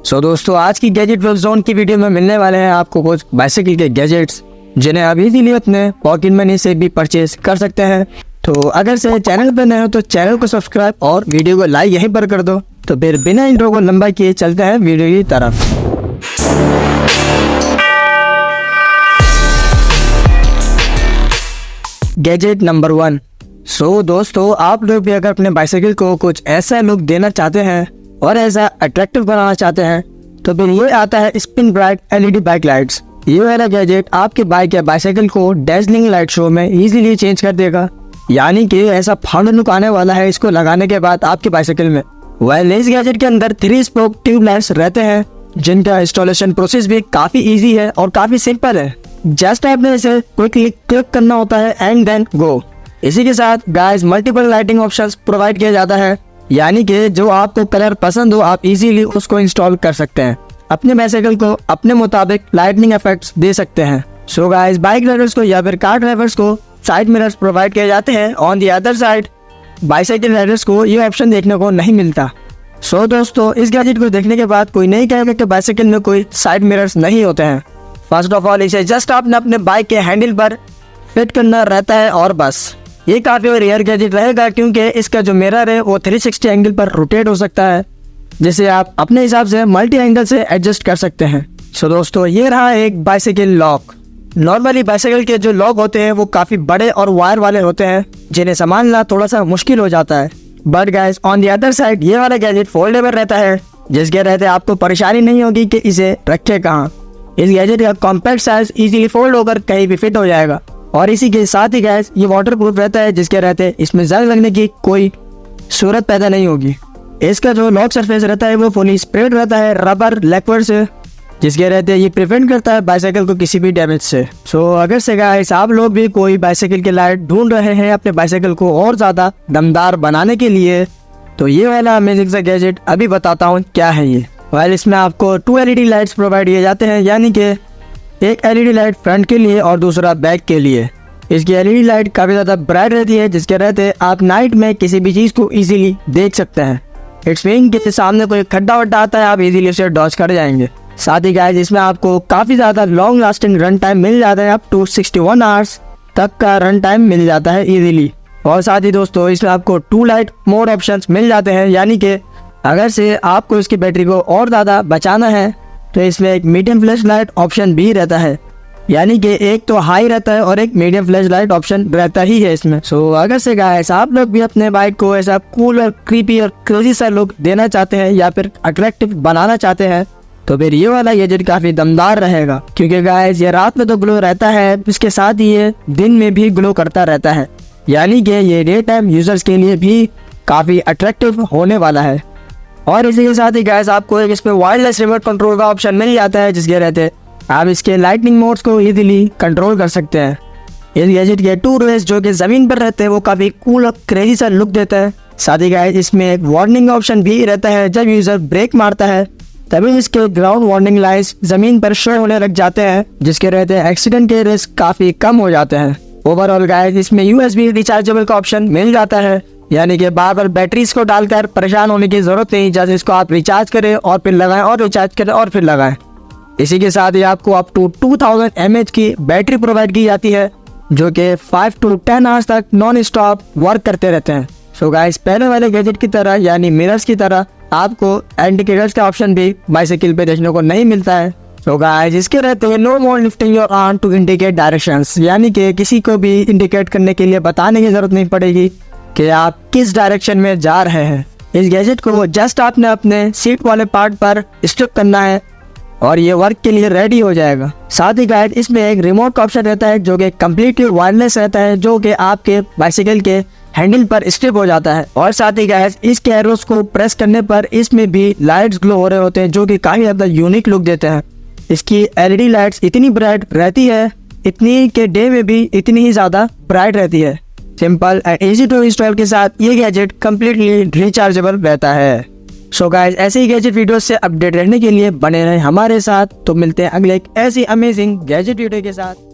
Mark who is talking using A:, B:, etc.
A: सो दोस्तों, आज की गैजेट वेब जोन की वीडियो में मिलने वाले हैं आपको कुछ बाइसाइकिल के गैजेट्स जिन्हें आप इजीली अपने पॉकेट मनी से भी परचेज कर सकते हैं। तो अगर से चैनल पर नए हो तो चैनल को सब्सक्राइब और वीडियो को लाइक यहीं पर कर दो। तो फिर बिना इंट्रो को लंबा किए चलते हैं वीडियो की तरफ। Gadget number 1। सो दोस्तों, आप लोग भी अगर अपने बाइसाइकिल को कुछ ऐसा लुक देना चाहते हैं और ऐसा अट्रैक्टिव बनाना चाहते हैं तो फिर ये आता है spin bright LED bike lights. ये वाला गैजेट आपके बाइक या बाइसाइकिल को डैजलिंग लाइट शो में इजीली चेंज कर देगा, यानी कि ऐसा फाउंडन लुक आने वाला है इसको लगाने के बाद आपके बाइसाइकिल में। वेल, इस गैजेट के अंदर 3 स्पोक ट्यूब लाइट्स रहते हैं जिनका इंस्टॉलेशन प्रोसेस भी काफी इजी है और काफी सिंपल है। जस्ट आपने इसे क्विकली क्लिक करना होता है एंड देन गो। इसी के साथ guys multiple lighting options provide किया जाता है, यानी कि जो आपको कलर पसंद हो आप इजीली उसको इंस्टॉल कर सकते हैं। अपने बाइसाइकिल को अपने मुताबिक लाइटनिंग इफेक्ट्स दे सकते हैं। सो गाइस, बाइक राइडर्स को या फिर कार ड्राइवर्स को साइड मिरर्स प्रोवाइड किए जाते हैं। On the other side bicycle Riders को ये ऑप्शन देखने को नहीं मिलता। सो दोस्तों, इस गैजेट को देखने के बाद कोई नहीं कहेगा कि बाइसाइकिल में कोई साइड मिरर्स नहीं होते हैं। फर्स्ट ऑफ ऑल, इसे जस्ट आपने अपने बाइक के हैंडल पर फिट करना रहता है और बस। ये काफी रेयर गैजेट रहेगा क्योंकि इसका जो मिरर है वो 360 एंगल पर रोटेट हो सकता है, जिसे आप अपने हिसाब से मल्टी एंगल से एडजस्ट कर सकते हैं। सो दोस्तों, ये रहा एक बाइसाइकिल लॉक। नॉर्मली बाइसाइकिल के जो लॉक होते हैं वो काफी बड़े और वायर वाले होते हैं जिन्हें संभालना थोड़ा सा मुश्किल हो जाता है। But guys, on the other side ये वाला गैजेट फोल्डेबल रहता है, जिसके रहते आपको परेशानी नहीं होगी कि इसे रखे कहाँ। इस गैजेट का कॉम्पैक्ट साइज इजीली फोल्ड होकर कहीं भी फिट हो जाएगा और इसी के साथ ही गैस ये वाटर प्रूफ रहता है, जिसके रहते इसमें जंग लगने की कोई सूरत पैदा नहीं होगी। इसका जो लॉक सरफेस रहता है वो फुली स्प्रेड रहता है रबर लैक्वर से, जिसके रहते ये प्रिवेंट करता है बाइसाइकिल को किसी भी डैमेज से। सो अगर से गाइस आप लोग भी कोई बाइसाइकिल के लाइट ढूंढ रहे हैं अपने बाइसाइकिल को और ज्यादा दमदार बनाने के लिए, तो ये वाला अमेजिंग सा गैजेट अभी बताता हूँ क्या है ये। वेल, इसमें आपको 2 LED लाइट्स प्रोवाइड किए जाते हैं, यानी कि एक LED लाइट फ्रंट के लिए और दूसरा बैक के लिए। इसकी LED लाइट काफी ज्यादा ब्राइट रहती है, जिसके रहते आप नाइट में किसी भी चीज को इजीली देख सकते हैं। इट्स मीन के सामने कोई खड्डा वड्डा आता है आप इजीली उसे डॉज कर जाएंगे। साथ ही गाइस, इसमें आपको काफी ज्यादा लॉन्ग लास्टिंग रन टाइम मिल जाता है, अप टू 61 आवर्स तक का रन टाइम मिल जाता है इजीली। और साथ ही दोस्तों, इसमें आपको 2 लाइट मोड ऑप्शंस मिल जाते हैं, यानी कि अगर से आपको इसकी बैटरी को और ज्यादा बचाना है तो इसमें एक मीडियम फ्लैश लाइट ऑप्शन भी रहता है, यानी कि एक तो हाई रहता है और एक मीडियम फ्लैश लाइट ऑप्शन रहता ही है इसमें। सो अगर से गाइस आप लोग भी अपने बाइक को ऐसा कूल और क्रीपी और क्रेजी सा लुक देना चाहते हैं या फिर अट्रैक्टिव बनाना चाहते हैं तो फिर ये वाला गैजेट काफी दमदार रहेगा, क्योंकि गाइस ये रात में तो ग्लो रहता है, इसके साथ ही ये दिन में भी ग्लो करता रहता है, यानी कि ये डे टाइम यूजर्स के लिए भी काफी अट्रैक्टिव होने वाला है। और इसी के साथ ही गाइस आपको एक इसमें वायरलेस रिमोट कंट्रोल का ऑप्शन मिल जाता है, जिसके रहते आप इसके लाइटनिंग मोड्स को इजीली कंट्रोल कर सकते हैं। इस गैजेट के 2 रेस जो कि जमीन पर रहते हैं वो काफी कूल और क्रेजी सा लुक देता है। साथ ही गाइस इसमें एक वार्निंग ऑप्शन भी रहता है, जब यूजर ब्रेक मारता है तभी इसके ग्राउंड वार्निंग लाइट्स जमीन पर शो होने लग जाते हैं, जिसके रहते एक्सीडेंट के रिस्क काफी कम हो जाते हैं। ओवरऑल गाइस, इसमें USB रिचार्जेबल का ऑप्शन मिल जाता है, यानी कि बार बार बैटरीज को डालकर परेशान होने की जरूरत नहीं, जैसे इसको आप रिचार्ज करें और फिर लगाएं और रिचार्ज करें और फिर लगाएं। इसी के साथ ही आपको अप टू 2000 mAh की बैटरी प्रोवाइड की जाती है, जो कि 5 to 10 आवर्स तक नॉन स्टॉप वर्क करते रहते हैं। सो गाइस, पहले वाले गैजेट की तरह यानी मिरर्स की तरह आपको इंडिकेटर्स का ऑप्शन भी बाइसाइकिल पे देखने को नहीं मिलता है। सो गाइस, इसके रहते हैं no more lifting your arm to indicate directions, यानी कि किसी को भी इंडिकेट करने के लिए बताने की जरूरत नहीं पड़ेगी कि आप किस डायरेक्शन में जा रहे हैं। इस गैजेट को जस्ट आपने अपने सीट वाले पार्ट पर स्टिक करना है और ये वर्क के लिए रेडी हो जाएगा। साथ ही गाइस, इसमें एक रिमोट का ऑप्शन रहता है जो कि कम्प्लीटली वायरलेस रहता है, जो कि आपके बाइसाइकिल के हैंडल पर स्टिक हो जाता है। और साथ ही गाइस, इसके एरोस को प्रेस करने पर इसमें भी लाइट्स ग्लो हो रहे होते हैं, जो कि काफी ज्यादा यूनिक लुक देते हैं। इसकी LED लाइट्स इतनी ब्राइट रहती है, इतनी के डे में भी इतनी ही ज्यादा ब्राइट रहती है। Simple and easy to install के साथ ये गैजेट कम्प्लीटली रिचार्जेबल रहता है। सो गाइस, ऐसे ही गैजेट वीडियो से अपडेट रहने के लिए बने रहे हमारे साथ। तो मिलते हैं अगले एक ऐसी अमेजिंग गैजेट वीडियो के साथ।